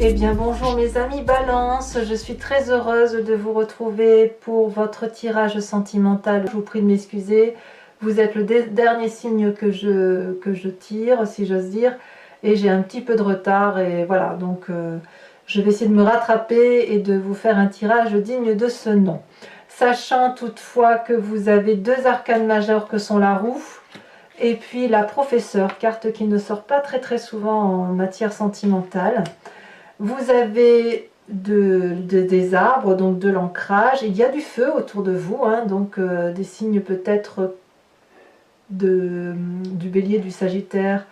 Eh bien bonjour mes amis Balance, je suis très heureuse de vous retrouver pour votre tirage sentimental. Je vous prie de m'excuser, vous êtes le dernier signe que je tire, si j'ose dire, et j'ai un petit peu de retard, et voilà, donc je vais essayer de me rattraper et de vous faire un tirage digne de ce nom. Sachant toutefois que vous avez deux arcanes majeures que sont la roue, et puis la professeure, carte qui ne sort pas très souvent en matière sentimentale. Vous avez des arbres, donc de l'ancrage, il y a du feu autour de vous, hein, donc des signes peut-être du bélier, du sagittaire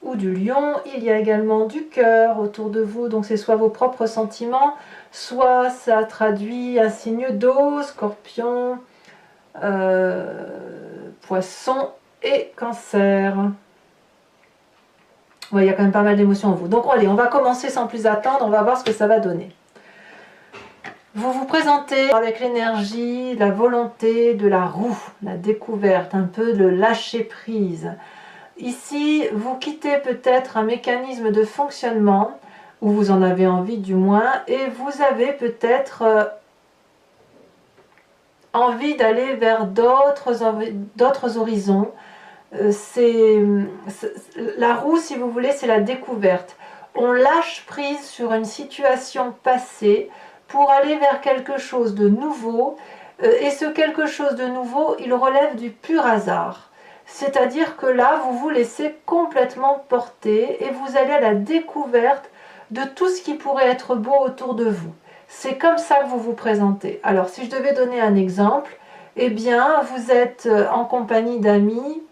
ou du lion. Il y a également du cœur autour de vous, donc c'est soit vos propres sentiments, soit ça traduit un signe d'eau, scorpion, poisson et cancer. Ouais, il y a quand même pas mal d'émotions en vous. Donc allez, on va commencer sans plus attendre, on va voir ce que ça va donner. Vous vous présentez avec l'énergie, la volonté de la roue, la découverte, un peu de lâcher prise. Ici, vous quittez peut-être un mécanisme de fonctionnement, ou vous en avez envie du moins, et vous avez peut-être envie d'aller vers d'autres horizons. La roue, si vous voulez, c'est la découverte. On lâche prise sur une situation passée pour aller vers quelque chose de nouveau, et ce quelque chose de nouveau, il relève du pur hasard. C'est-à-dire que là, vous vous laissez complètement porter et vous allez à la découverte de tout ce qui pourrait être beau autour de vous. C'est comme ça que vous vous présentez. Alors, si je devais donner un exemple, eh bien, vous êtes en compagnie d'amis,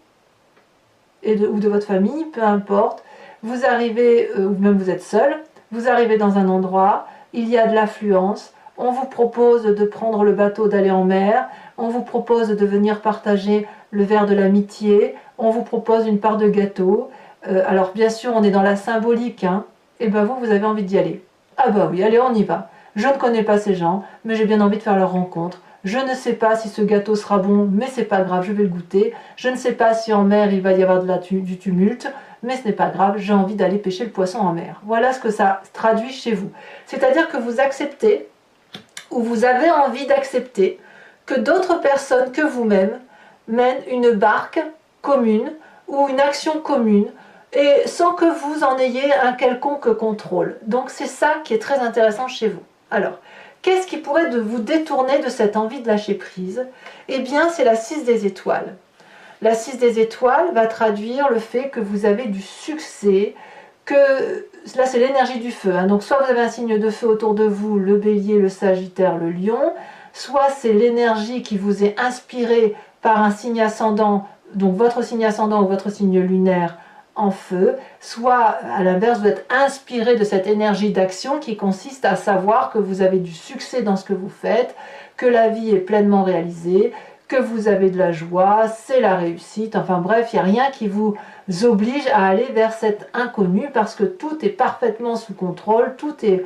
ou de votre famille, peu importe, vous arrivez, ou même vous êtes seul, vous arrivez dans un endroit, il y a de l'affluence, on vous propose de prendre le bateau, d'aller en mer, on vous propose de venir partager le verre de l'amitié, on vous propose une part de gâteau, alors bien sûr on est dans la symbolique, hein, et ben vous avez envie d'y aller. Ah bah oui, allez on y va. Je ne connais pas ces gens, mais j'ai bien envie de faire leur rencontre. Je ne sais pas si ce gâteau sera bon, mais c'est pas grave, je vais le goûter. Je ne sais pas si en mer il va y avoir du tumulte, mais ce n'est pas grave, j'ai envie d'aller pêcher le poisson en mer. Voilà ce que ça traduit chez vous. C'est-à-dire que vous acceptez, ou vous avez envie d'accepter, que d'autres personnes que vous-même mènent une barque commune ou une action commune, et sans que vous en ayez un quelconque contrôle. Donc c'est ça qui est très intéressant chez vous. Alors, qu'est-ce qui pourrait vous détourner de cette envie de lâcher prise? Eh bien, c'est la 6 des étoiles. La 6 des étoiles va traduire le fait que vous avez du succès, que là c'est l'énergie du feu, hein. Donc soit vous avez un signe de feu autour de vous, le bélier, le sagittaire, le lion, soit c'est l'énergie qui vous est inspirée par un signe ascendant, donc votre signe ascendant ou votre signe lunaire en feu, soit à l'inverse vous êtes inspiré de cette énergie d'action qui consiste à savoir que vous avez du succès dans ce que vous faites, que la vie est pleinement réalisée, que vous avez de la joie, c'est la réussite, enfin bref, il n'y a rien qui vous oblige à aller vers cet inconnu parce que tout est parfaitement sous contrôle, tout est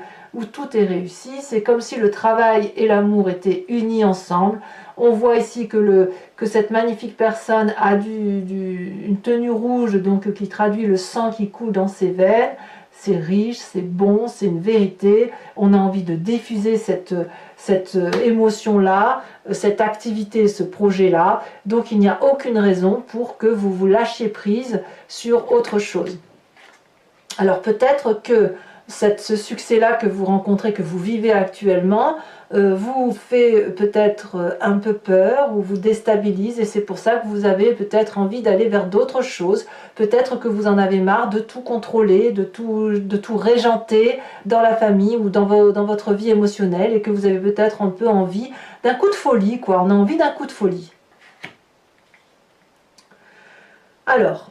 réussi, c'est comme si le travail et l'amour étaient unis ensemble. On voit ici que cette magnifique personne a une tenue rouge, donc qui traduit le sang qui coule dans ses veines. C'est riche, c'est bon, c'est une vérité. On a envie de diffuser cette émotion-là, cette activité, ce projet-là. Donc il n'y a aucune raison pour que vous vous lâchiez prise sur autre chose. Alors peut-être que ce succès-là que vous rencontrez, que vous vivez actuellement, vous fait peut-être un peu peur ou vous déstabilise, et c'est pour ça que vous avez peut-être envie d'aller vers d'autres choses. Peut-être que vous en avez marre de tout contrôler, de tout régenter dans la famille ou dans votre vie émotionnelle, et que vous avez peut-être un peu envie d'un coup de folie, quoi. On a envie d'un coup de folie. Alors,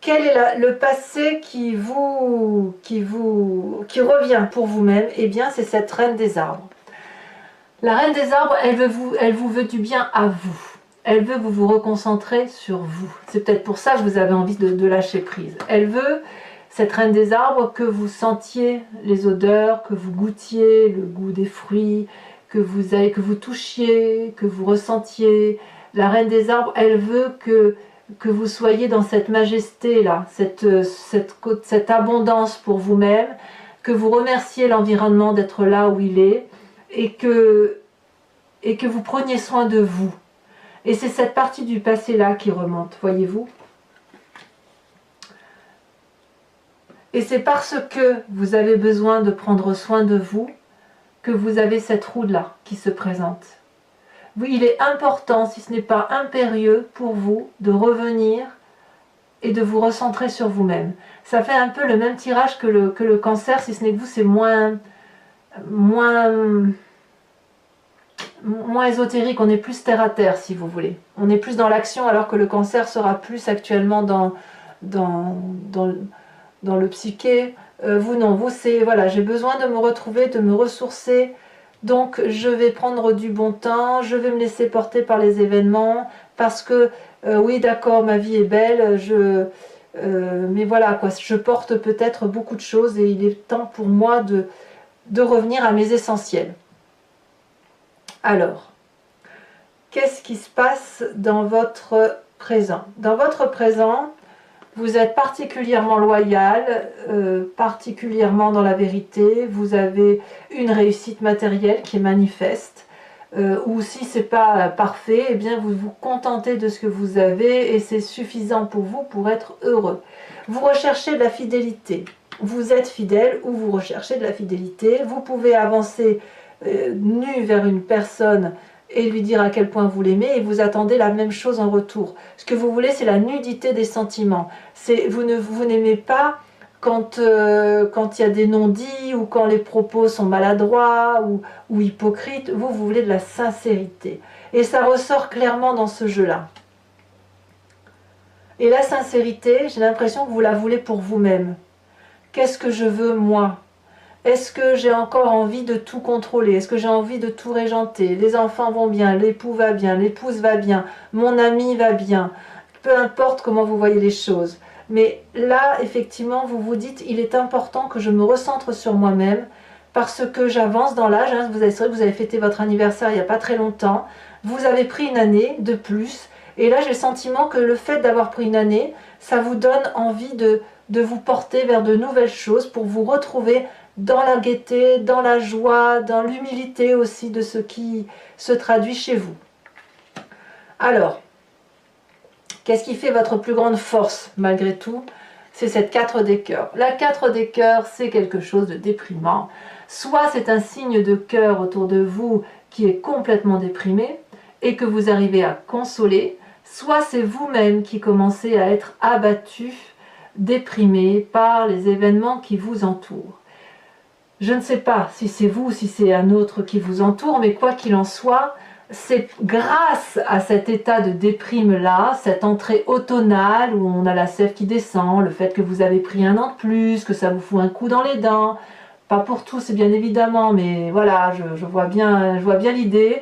quel est le passé qui revient pour vous-même? Eh bien, c'est cette reine des arbres. La reine des arbres, elle vous veut du bien à vous. Elle veut que vous vous reconcentrez sur vous. C'est peut-être pour ça que vous avez envie de lâcher prise. Elle veut, cette reine des arbres, que vous sentiez les odeurs, que vous goûtiez le goût des fruits, que vous touchiez, que vous ressentiez. La reine des arbres, elle veut que vous soyez dans cette majesté-là, cette abondance pour vous-même, que vous remerciez l'environnement d'être là où il est, et que vous preniez soin de vous. Et c'est cette partie du passé-là qui remonte, voyez-vous. Et c'est parce que vous avez besoin de prendre soin de vous que vous avez cette roue-là qui se présente. Oui, il est important, si ce n'est pas impérieux pour vous, de revenir et de vous recentrer sur vous-même. Ça fait un peu le même tirage que le cancer, si ce n'est que vous, c'est moins ésotérique, on est plus terre à terre, si vous voulez. On est plus dans l'action, alors que le cancer sera plus actuellement dans le psyché. Vous, non, vous, c'est, voilà, j'ai besoin de me retrouver, de me ressourcer. Donc je vais prendre du bon temps, je vais me laisser porter par les événements, parce que oui d'accord, ma vie est belle, mais voilà quoi, je porte peut-être beaucoup de choses et il est temps pour moi de revenir à mes essentiels. Alors, qu'est-ce qui se passe dans votre présent? Dans votre présent, vous êtes particulièrement loyal, particulièrement dans la vérité, vous avez une réussite matérielle qui est manifeste, ou si ce n'est pas parfait, eh bien vous vous contentez de ce que vous avez et c'est suffisant pour vous pour être heureux. Vous recherchez de la fidélité, vous êtes fidèle ou vous recherchez de la fidélité, vous pouvez avancer nu vers une personne et lui dire à quel point vous l'aimez et vous attendez la même chose en retour. Ce que vous voulez, c'est la nudité des sentiments. Vous n'aimez pas quand il y a des non-dits ou quand les propos sont maladroits ou hypocrites. Vous voulez de la sincérité. Et ça ressort clairement dans ce jeu-là. Et la sincérité, j'ai l'impression que vous la voulez pour vous-même. Qu'est-ce que je veux moi ? Est-ce que j'ai encore envie de tout contrôler? Est-ce que j'ai envie de tout régenter? Les enfants vont bien, l'époux va bien, l'épouse va bien, mon ami va bien. Peu importe comment vous voyez les choses. Mais là, effectivement, vous vous dites, il est important que je me recentre sur moi-même parce que j'avance dans l'âge. Hein. C'est vrai que vous avez fêté votre anniversaire il n'y a pas très longtemps. Vous avez pris une année de plus. Et là, j'ai le sentiment que le fait d'avoir pris une année, ça vous donne envie de vous porter vers de nouvelles choses pour vous retrouver dans la gaieté, dans la joie, dans l'humilité aussi de ce qui se traduit chez vous. Alors, qu'est-ce qui fait votre plus grande force malgré tout? C'est cette 4 des cœurs. La 4 des cœurs, c'est quelque chose de déprimant. Soit c'est un signe de cœur autour de vous qui est complètement déprimé et que vous arrivez à consoler, soit c'est vous-même qui commencez à être abattu, déprimé par les événements qui vous entourent. Je ne sais pas si c'est vous ou si c'est un autre qui vous entoure, mais quoi qu'il en soit, c'est grâce à cet état de déprime-là, cette entrée automnale où on a la sève qui descend, le fait que vous avez pris un an de plus, que ça vous fout un coup dans les dents, pas pour tous, c'est bien évidemment, mais voilà, je vois bien l'idée.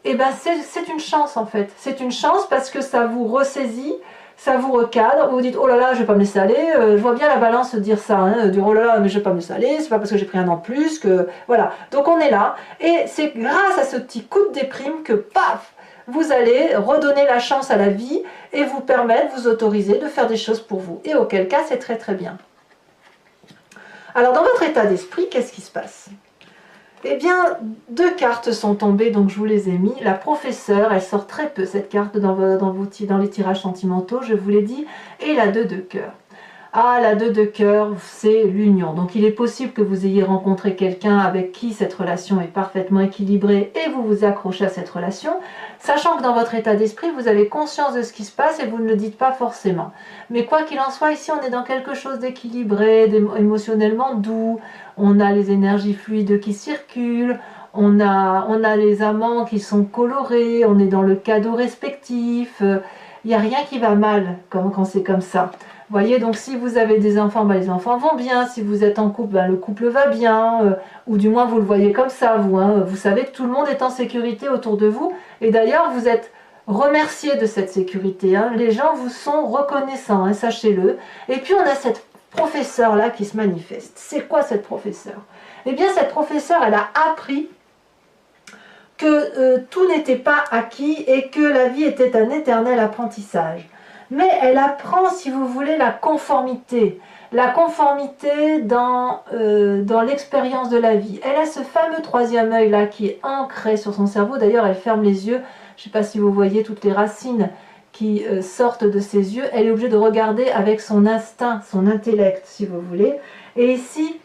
Et ben c'est une chance en fait, c'est une chance parce que ça vous ressaisit, ça vous recadre, vous vous dites oh là là je vais pas me laisser aller, je vois bien la balance dire ça, hein, dire oh là là mais je vais pas me laisser aller, c'est pas parce que j'ai pris un an de plus que voilà, donc on est là et c'est grâce à ce petit coup de déprime que paf, vous allez redonner la chance à la vie et vous permettre, vous autoriser de faire des choses pour vous et auquel cas c'est très très bien. Alors dans votre état d'esprit, qu'est-ce qui se passe? Eh bien, 2 cartes sont tombées, donc je vous les ai mis. La professeure, elle sort très peu cette carte dans les tirages sentimentaux, je vous l'ai dit, et la 2 de cœur. Ah, la 2 de cœur, c'est l'union. Donc il est possible que vous ayez rencontré quelqu'un avec qui cette relation est parfaitement équilibrée et vous vous accrochez à cette relation, sachant que dans votre état d'esprit, vous avez conscience de ce qui se passe et vous ne le dites pas forcément. Mais quoi qu'il en soit, ici on est dans quelque chose d'équilibré, émotionnellement doux, on a les énergies fluides qui circulent, on a les amants qui sont colorés, on est dans le cadeau respectif, il n'y a rien qui va mal quand c'est comme ça. Vous voyez, donc si vous avez des enfants, ben les enfants vont bien. Si vous êtes en couple, ben le couple va bien. Ou du moins, vous le voyez comme ça, vous. Hein. Vous savez que tout le monde est en sécurité autour de vous. Et d'ailleurs, vous êtes remerciés de cette sécurité. Hein. Les gens vous sont reconnaissants, hein, sachez-le. Et puis, on a cette professeure-là qui se manifeste. C'est quoi cette professeure? Eh bien, cette professeure, elle a appris que tout n'était pas acquis et que la vie était un éternel apprentissage. Mais elle apprend, si vous voulez, la conformité. la conformité dans l'expérience de la vie. Elle a ce fameux troisième œil là qui est ancré sur son cerveau. D'ailleurs, elle ferme les yeux. Je ne sais pas si vous voyez toutes les racines qui sortent de ses yeux. Elle est obligée de regarder avec son instinct, son intellect, si vous voulez. Et ici,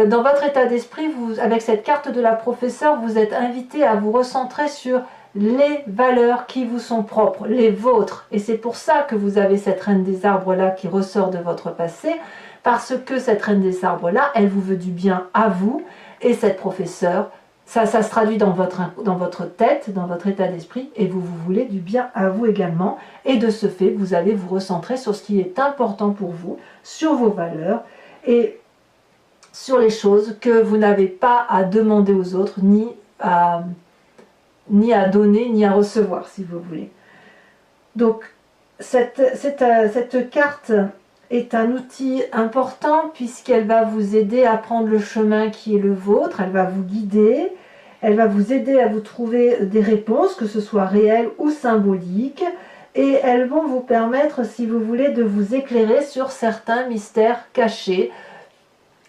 dans votre état d'esprit, avec cette carte de la professeure, vous êtes invité à vous recentrer sur les valeurs qui vous sont propres, les vôtres. Et c'est pour ça que vous avez cette reine des arbres là qui ressort de votre passé, parce que cette reine des arbres là, elle vous veut du bien à vous, et cette professeure, ça se traduit dans votre tête, dans votre état d'esprit, et vous voulez du bien à vous également. Et de ce fait, vous allez vous recentrer sur ce qui est important pour vous, sur vos valeurs, et sur les choses que vous n'avez pas à demander aux autres, ni à donner, ni à recevoir, si vous voulez. Donc, cette carte est un outil important puisqu'elle va vous aider à prendre le chemin qui est le vôtre, elle va vous guider, elle va vous aider à vous trouver des réponses, que ce soit réelles ou symboliques, et elles vont vous permettre, si vous voulez, de vous éclairer sur certains mystères cachés,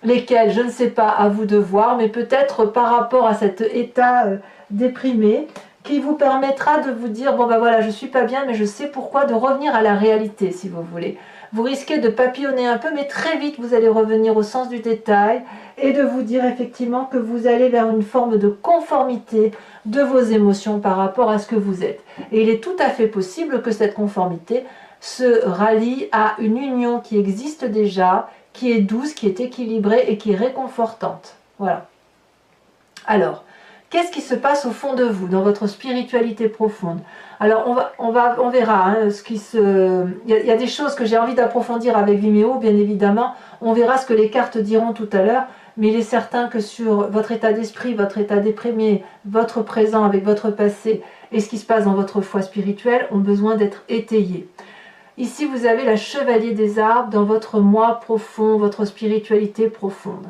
lesquels, je ne sais pas, à vous de voir, mais peut-être par rapport à cet état déprimé, qui vous permettra de vous dire, bon ben voilà, je suis pas bien, mais je sais pourquoi, de revenir à la réalité, si vous voulez. Vous risquez de papillonner un peu, mais très vite, vous allez revenir au sens du détail, et de vous dire effectivement que vous allez vers une forme de conformité de vos émotions par rapport à ce que vous êtes. Et il est tout à fait possible que cette conformité se rallie à une union qui existe déjà, qui est douce, qui est équilibrée et qui est réconfortante. Voilà. Alors, qu'est-ce qui se passe au fond de vous, dans votre spiritualité profonde? Alors, on verra. Hein, il y a des choses que j'ai envie d'approfondir avec Vimeo, bien évidemment. On verra ce que les cartes diront tout à l'heure. Mais il est certain que sur votre état d'esprit, votre état déprimé, votre présent avec votre passé et ce qui se passe dans votre foi spirituelle ont besoin d'être étayés. Ici, vous avez la chevalier des arbres dans votre moi profond, votre spiritualité profonde.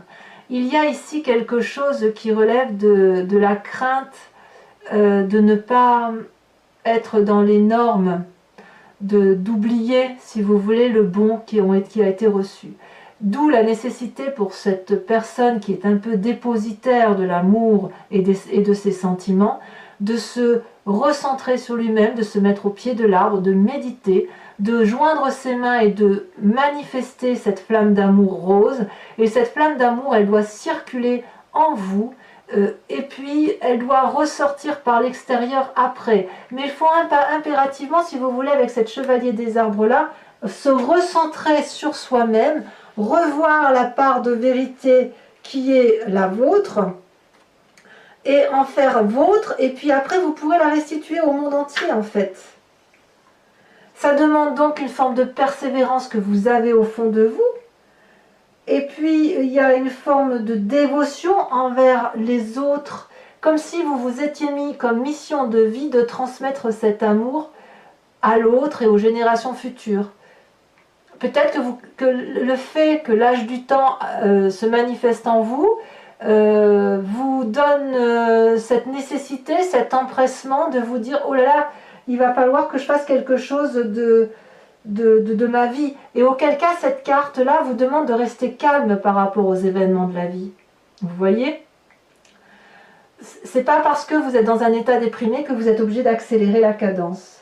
Il y a ici quelque chose qui relève de la crainte de ne pas être dans les normes, d'oublier, si vous voulez, le bon qui a été reçu. D'où la nécessité pour cette personne qui est un peu dépositaire de l'amour et de ses sentiments, de se recentrer sur lui-même, de se mettre au pied de l'arbre, de méditer, de joindre ses mains et de manifester cette flamme d'amour rose. Et cette flamme d'amour, elle doit circuler en vous, et puis elle doit ressortir par l'extérieur après. Mais il faut impérativement, si vous voulez, avec cette chevalier des arbres-là, se recentrer sur soi-même, revoir la part de vérité qui est la vôtre, et en faire vôtre, et puis après vous pourrez la restituer au monde entier en fait. Ça demande donc une forme de persévérance que vous avez au fond de vous, et puis il y a une forme de dévotion envers les autres, comme si vous vous étiez mis comme mission de vie de transmettre cet amour à l'autre et aux générations futures. Peut-être que le fait que l'âge du temps se manifeste en vous, vous donne cette nécessité, cet empressement de vous dire « Oh là là, il va falloir que je fasse quelque chose de ma vie. » Et auquel cas, cette carte-là vous demande de rester calme par rapport aux événements de la vie. Vous voyez? C'est pas parce que vous êtes dans un état déprimé que vous êtes obligé d'accélérer la cadence.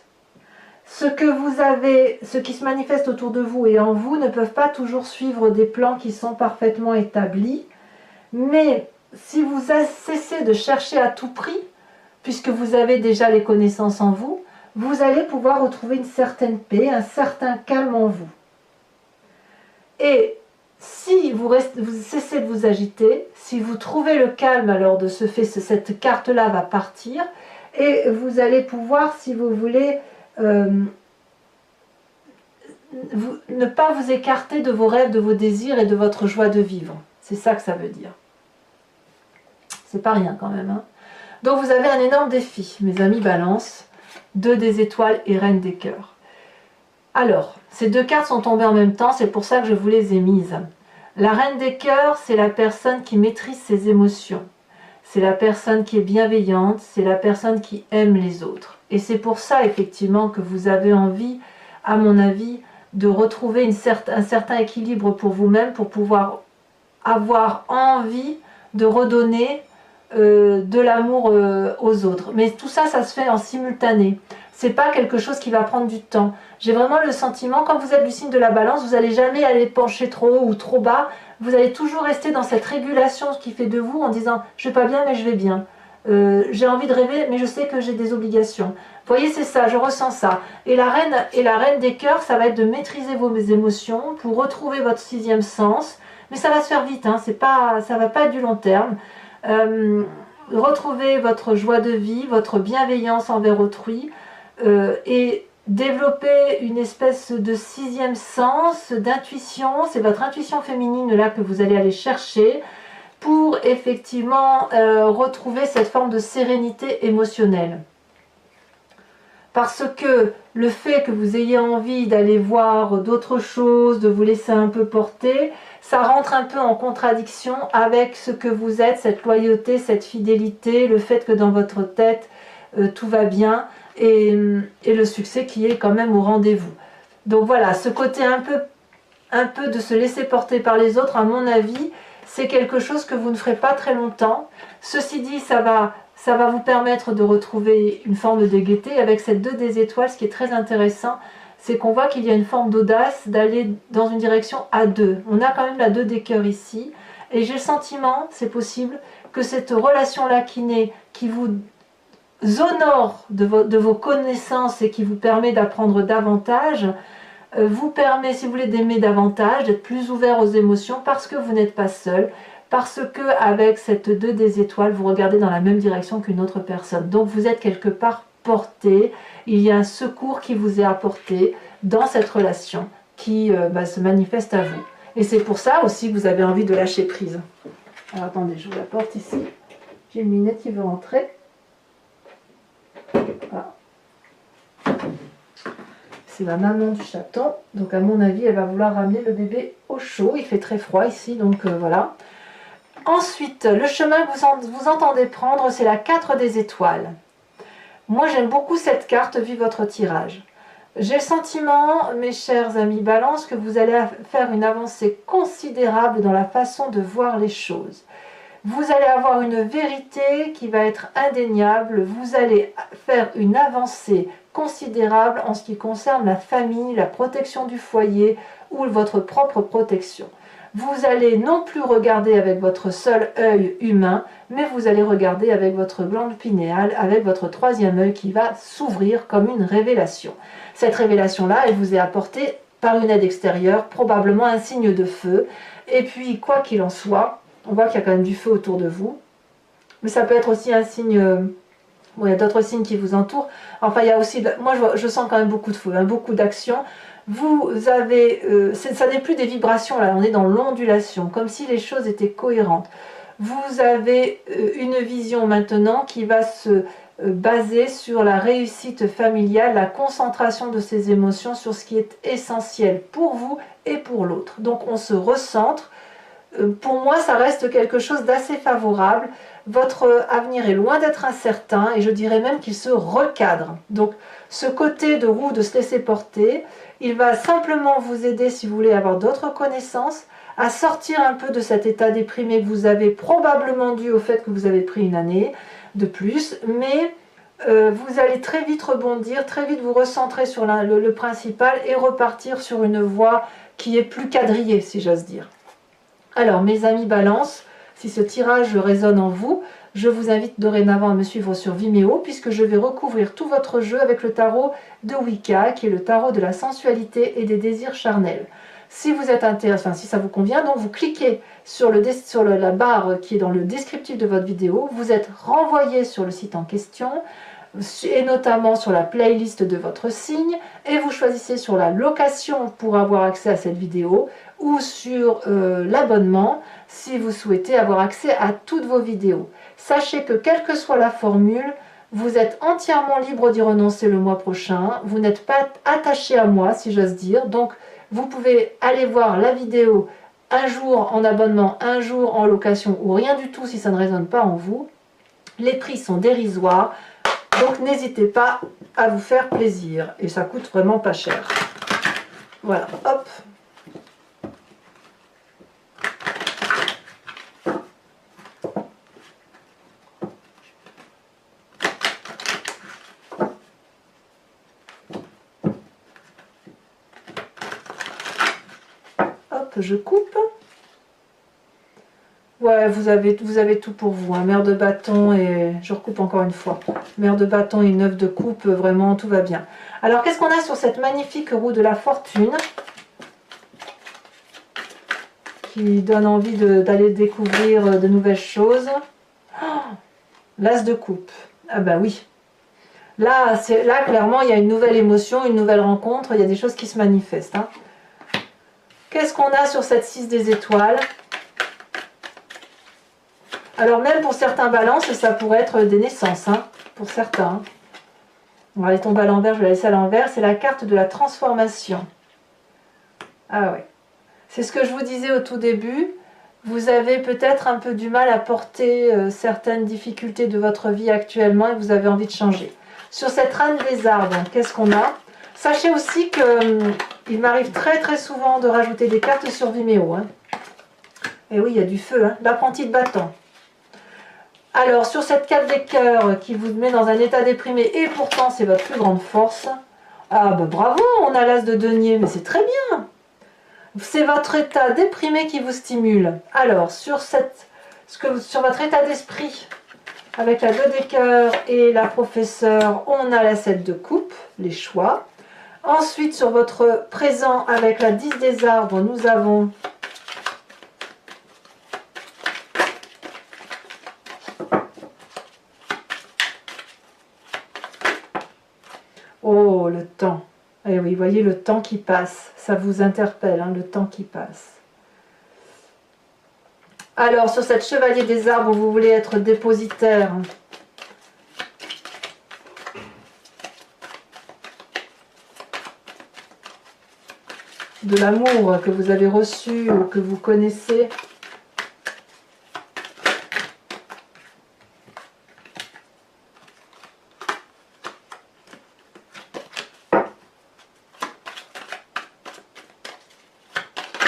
Ce que vous avez, ce qui se manifeste autour de vous et en vous ne peuvent pas toujours suivre des plans qui sont parfaitement établis. Mais si vous cessez de chercher à tout prix, puisque vous avez déjà les connaissances en vous, vous allez pouvoir retrouver une certaine paix, un certain calme en vous. Et si vous cessez de vous agiter, si vous trouvez le calme, alors de ce fait, cette carte-là va partir, et vous allez pouvoir, si vous voulez, ne pas vous écarter de vos rêves, de vos désirs et de votre joie de vivre. C'est ça que ça veut dire. C'est pas rien quand même. Hein. Donc vous avez un énorme défi, mes amis Balance, 2 des étoiles et Reine des cœurs. Alors, ces 2 cartes sont tombées en même temps, c'est pour ça que je vous les ai mises. La Reine des cœurs, c'est la personne qui maîtrise ses émotions. C'est la personne qui est bienveillante, c'est la personne qui aime les autres. Et c'est pour ça, effectivement, que vous avez envie, à mon avis, de retrouver un certain équilibre pour vous-même, pour pouvoir avoir envie de redonner de l'amour aux autres. Mais tout ça, ça se fait en simultané. C'est pas quelque chose qui va prendre du temps. J'ai vraiment le sentiment, quand vous êtes du signe de la balance, vous n'allez jamais aller pencher trop haut ou trop bas. Vous allez toujours rester dans cette régulation qui fait de vous en disant « je vais pas bien mais je vais bien ». J'ai envie de rêver mais je sais que j'ai des obligations. Vous voyez, c'est ça, je ressens ça. Et la reine des cœurs, ça va être de maîtriser vos émotions pour retrouver votre sixième sens. Mais ça va se faire vite, hein, ça va pas être du long terme. Retrouver votre joie de vie, votre bienveillance envers autrui et développer une espèce de sixième sens, d'intuition. C'est votre intuition féminine là que vous allez aller chercher pour effectivement retrouver cette forme de sérénité émotionnelle. Parce que le fait que vous ayez envie d'aller voir d'autres choses, de vous laisser un peu porter, ça rentre un peu en contradiction avec ce que vous êtes, cette loyauté, cette fidélité, le fait que dans votre tête, tout va bien et le succès qui est quand même au rendez-vous. Donc voilà, ce côté un peu de se laisser porter par les autres, à mon avis, c'est quelque chose que vous ne ferez pas très longtemps. Ceci dit, ça va vous permettre de retrouver une forme de gaieté. Avec cette 2 des étoiles, ce qui est très intéressant, c'est qu'on voit qu'il y a une forme d'audace d'aller dans une direction à 2. On a quand même la 2 des cœurs ici. Et j'ai le sentiment, c'est possible, que cette relation-là qui naît, qui vous honore de vos connaissances et qui vous permet d'apprendre davantage, vous permet, si vous voulez, d'aimer davantage, d'être plus ouvert aux émotions parce que vous n'êtes pas seul. Parce que avec cette 2 des étoiles, vous regardez dans la même direction qu'une autre personne. Donc vous êtes quelque part porté, il y a un secours qui vous est apporté dans cette relation qui se manifeste à vous. Et c'est pour ça aussi que vous avez envie de lâcher prise. Alors attendez, je vous la porte ici. J'ai une minette qui veut rentrer. Voilà. C'est la maman du chaton. Donc à mon avis, elle va vouloir ramener le bébé au chaud. Il fait très froid ici, donc voilà. Ensuite, le chemin que vous entendez prendre, c'est la 4 des étoiles. Moi, j'aime beaucoup cette carte vu votre tirage. J'ai le sentiment, mes chers amis Balance, que vous allez faire une avancée considérable dans la façon de voir les choses. Vous allez avoir une vérité qui va être indéniable. Vous allez faire une avancée considérable en ce qui concerne la famille, la protection du foyer ou votre propre protection. Vous allez non plus regarder avec votre seul œil humain, mais vous allez regarder avec votre glande pinéale, avec votre 3e œil qui va s'ouvrir comme une révélation. Cette révélation-là, elle vous est apportée par une aide extérieure, probablement un signe de feu. Et puis, quoi qu'il en soit, on voit qu'il y a quand même du feu autour de vous. Mais ça peut être aussi un signe... Bon, il y a d'autres signes qui vous entourent. Enfin, il y a aussi... Moi, je sens quand même beaucoup de feu, hein, beaucoup d'action. Vous avez, ça n'est plus des vibrations là, on est dans l'ondulation, comme si les choses étaient cohérentes. Vous avez une vision maintenant qui va se baser sur la réussite familiale, la concentration de ces émotions sur ce qui est essentiel pour vous et pour l'autre. Donc on se recentre. Pour moi, ça reste quelque chose d'assez favorable. Votre avenir est loin d'être incertain et je dirais même qu'il se recadre. Donc ce côté de roue, de se laisser porter, il va simplement vous aider, si vous voulez avoir d'autres connaissances, à sortir un peu de cet état déprimé que vous avez probablement dû au fait que vous avez pris une année de plus, mais vous allez très vite rebondir, très vite vous recentrer sur le principal et repartir sur une voie qui est plus quadrillée, si j'ose dire. Alors, mes amis Balance, si ce tirage résonne en vous, je vous invite dorénavant à me suivre sur Vimeo puisque je vais recouvrir tout votre jeu avec le tarot de Wicca qui est le tarot de la sensualité et des désirs charnels. Si vous êtes intéressé, enfin si ça vous convient, donc vous cliquez sur la barre qui est dans le descriptif de votre vidéo, vous êtes renvoyé sur le site en question et notamment sur la playlist de votre signe et vous choisissez sur la location pour avoir accès à cette vidéo ou sur l'abonnement si vous souhaitez avoir accès à toutes vos vidéos. Sachez que quelle que soit la formule, vous êtes entièrement libre d'y renoncer le mois prochain. Vous n'êtes pas attaché à moi, si j'ose dire. Donc, vous pouvez aller voir la vidéo un jour en abonnement, un jour en location ou rien du tout si ça ne résonne pas en vous. Les prix sont dérisoires. Donc, n'hésitez pas à vous faire plaisir. Et ça coûte vraiment pas cher. Voilà, hop. Hop, je coupe. Ouais, vous avez tout pour vous, hein. Mère de bâton et... Je recoupe encore une fois. Mère de bâton et une œuf de coupe, vraiment, tout va bien. Alors, qu'est-ce qu'on a sur cette magnifique roue de la fortune qui donne envie d'aller découvrir de nouvelles choses? Oh, l'as de coupe. Ah bah oui. Là, clairement, il y a une nouvelle émotion, une nouvelle rencontre, il y a des choses qui se manifestent, hein. Qu'est-ce qu'on a sur cette 6 des étoiles? Alors même pour certains balances, ça pourrait être des naissances, hein, pour certains. Hein. On va aller tomber à l'envers, je vais la laisser à l'envers. C'est la carte de la transformation. Ah ouais. C'est ce que je vous disais au tout début. Vous avez peut-être un peu du mal à porter certaines difficultés de votre vie actuellement et vous avez envie de changer. Sur cette reine des arbres, qu'est-ce qu'on a? Sachez aussi que il m'arrive très souvent de rajouter des cartes sur Vimeo. Hein. Et oui, il y a du feu. Hein. L'apprenti de bâton. Alors, sur cette 4 des cœurs qui vous met dans un état déprimé, et pourtant c'est votre plus grande force, ah ben bravo, on a l'as de denier, mais c'est très bien. C'est votre état déprimé qui vous stimule. Alors, sur votre état d'esprit, avec la 2 des cœurs et la professeure, on a la 7 de coupe, les choix. Ensuite, sur votre présent, avec la 10 des arbres, nous avons... Oh, le temps. Eh oui, voyez le temps qui passe. Ça vous interpelle, hein, le temps qui passe. Alors, sur cette chevalier des arbres, vous voulez être dépositaire. De l'amour que vous avez reçu ou que vous connaissez.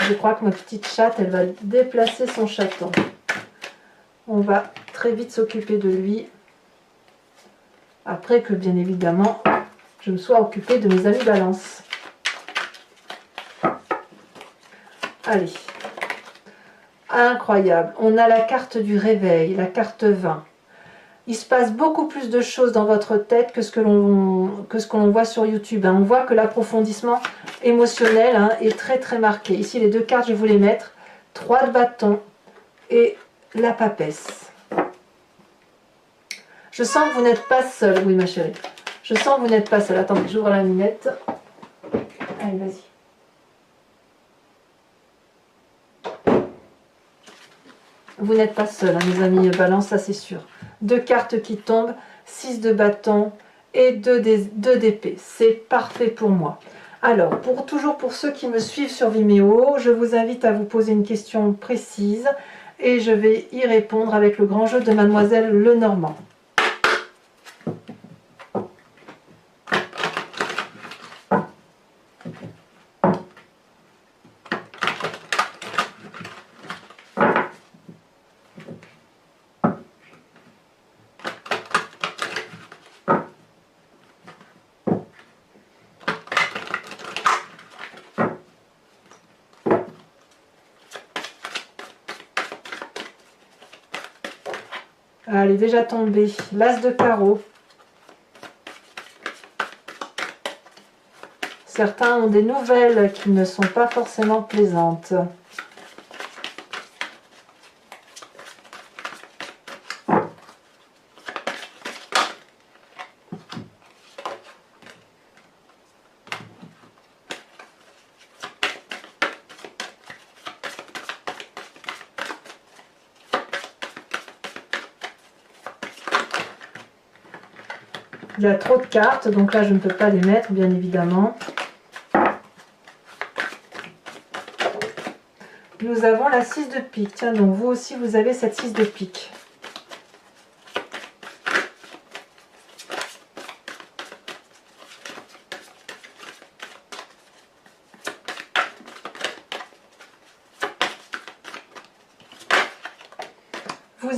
Je crois que ma petite chatte, elle va déplacer son chaton. On va très vite s'occuper de lui. Après que, bien évidemment, je me sois occupée de mes amis balance. Allez. Incroyable. On a la carte du réveil, la carte 20. Il se passe beaucoup plus de choses dans votre tête que ce que l'on voit sur YouTube. On voit que l'approfondissement émotionnel est très marqué. Ici, les deux cartes, je vais vous les mettre. 3 de bâton et la papesse. Je sens que vous n'êtes pas seul. Oui, ma chérie. Je sens que vous n'êtes pas seul. Attendez, j'ouvre la lunette. Allez, vas-y. Vous n'êtes pas seul, hein, mes amis balance, ça c'est sûr. 2 cartes qui tombent, 6 de bâton et 2 d'épée. C'est parfait pour moi. Alors, toujours pour ceux qui me suivent sur Vimeo, je vous invite à vous poser une question précise et je vais y répondre avec le grand jeu de Mademoiselle Lenormand. Elle est déjà tombée. L'as de carreau. Certains ont des nouvelles qui ne sont pas forcément plaisantes. Il y a trop de cartes, donc là je ne peux pas les mettre, bien évidemment. Nous avons la 6 de pique. Tiens, donc vous aussi vous avez cette 6 de pique.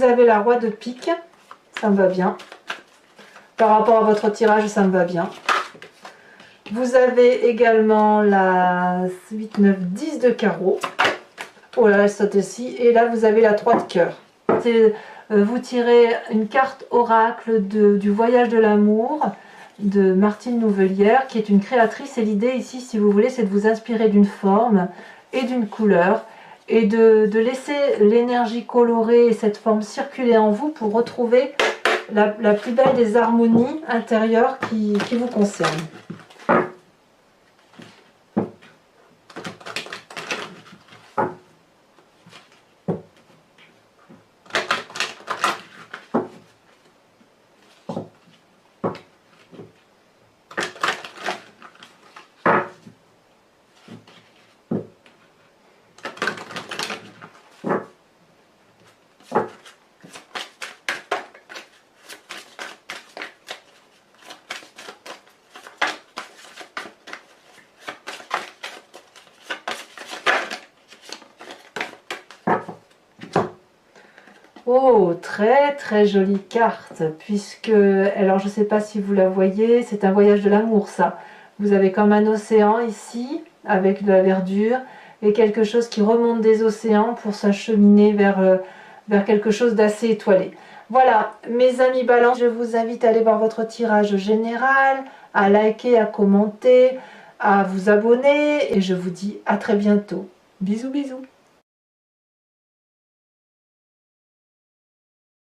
avez la roi de pique, ça me va bien. Par rapport à votre tirage, ça me va bien. Vous avez également la 8, 9, 10 de carreau. Oh là, elle saute aussi. Et là, vous avez la 3 de cœur. Vous tirez une carte oracle du voyage de l'amour de Martine Nouvelière, qui est une créatrice. Et l'idée ici, si vous voulez, c'est de vous inspirer d'une forme et d'une couleur et de laisser l'énergie colorée et cette forme circuler en vous pour retrouver la plus belle des harmonies intérieures qui vous concernent. Oh, très très jolie carte, puisque, alors je ne sais pas si vous la voyez, c'est un voyage de l'amour ça. Vous avez comme un océan ici, avec de la verdure, et quelque chose qui remonte des océans pour s'acheminer vers quelque chose d'assez étoilé. Voilà, mes amis Balance, je vous invite à aller voir votre tirage général, à liker, à commenter, à vous abonner, et je vous dis à très bientôt. Bisous bisous.